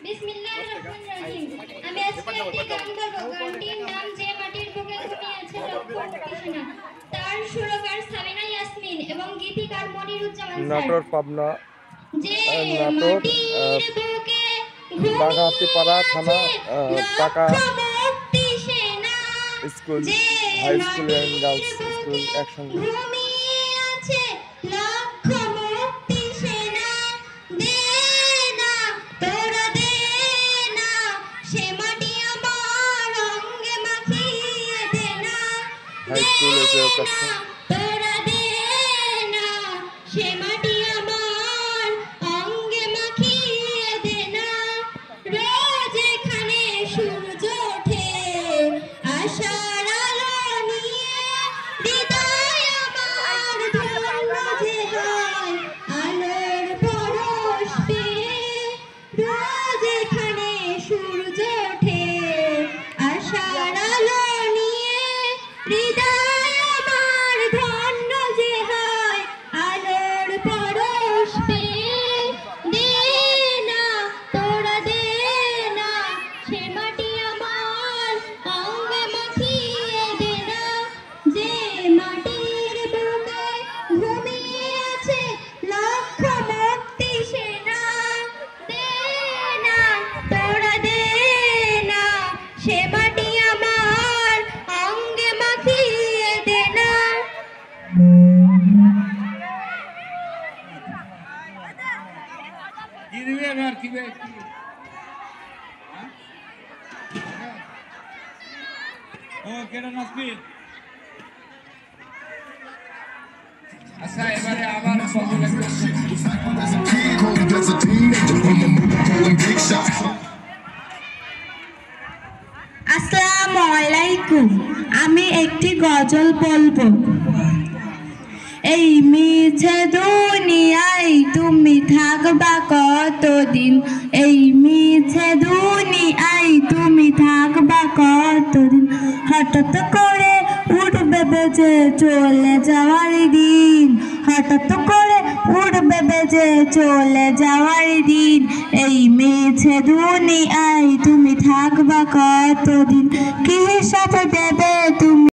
বিসমিল্লাহির রহমানির রহিম। আমি আজকে একটি গান গাবো। গানটির নাম যে মাটির বুকে ঘুমিয়ে আছে লক্ষ্য। তার সুরকার সাবিনা ইয়াসমিন এবং গীতিকার মনিরুজ্জামান স্যার। নাটোর পাবনা যে নাটোর মাটির বুকে বাগাতিপাড়া থানা পাকা মুক্তি সেনা স্কুল যে high school and girls school একসঙ্গে। ঘুমিয়ে আছে লক্ষ্য মুক্তি সেনা দে না তোরা দে না সে মাটি আমার অঙ্গে মাখিয়ে দে না হাই স্কুল এসে কাছে তোরা দে না সে মাটি আমার অঙ্গে মাখিয়ে দে না রোজ এখানে সূর্য ওঠে আশার আলো নিয়ে হৃদয় আমার ধন্য যে হয় আলোর পরশ পেয়ে রোজ এখানে সূর্য ওঠে আশার আলো নিয়ে হৃদয় আমার ধন্য যে হয় আলোর পরশ পেয়ে দে না তোরা দে না সে মাটি আমার অঙ্গে মাখিয়ে দে না যে মাটির বুকে ঘুমিয়ে আছে লক্ষ্য মুক্তি সেনা দে না তোরা দে না সে মাটি আমার অঙ্গে মাখিয়ে দে না। আচ্ছা এবারে আবার ফজল একটা আসসালামু আলাইকুম। আমি একটি গজল বলবো। এই মিছে দুনিয়ায় তুমি থাকবা কতদিন এই মিছে দুনিয়ায় তুমি থাকবা কতদিন হঠাৎ করে উঠবে বেজে চলে যাওয়ার দিন হঠাৎ করে উঠবে বেজে চলে যাওয়ার দিন এই মিছে দুনিয়ায় তুমি থাকবা কতদিন কি সাথে দেবে তুমি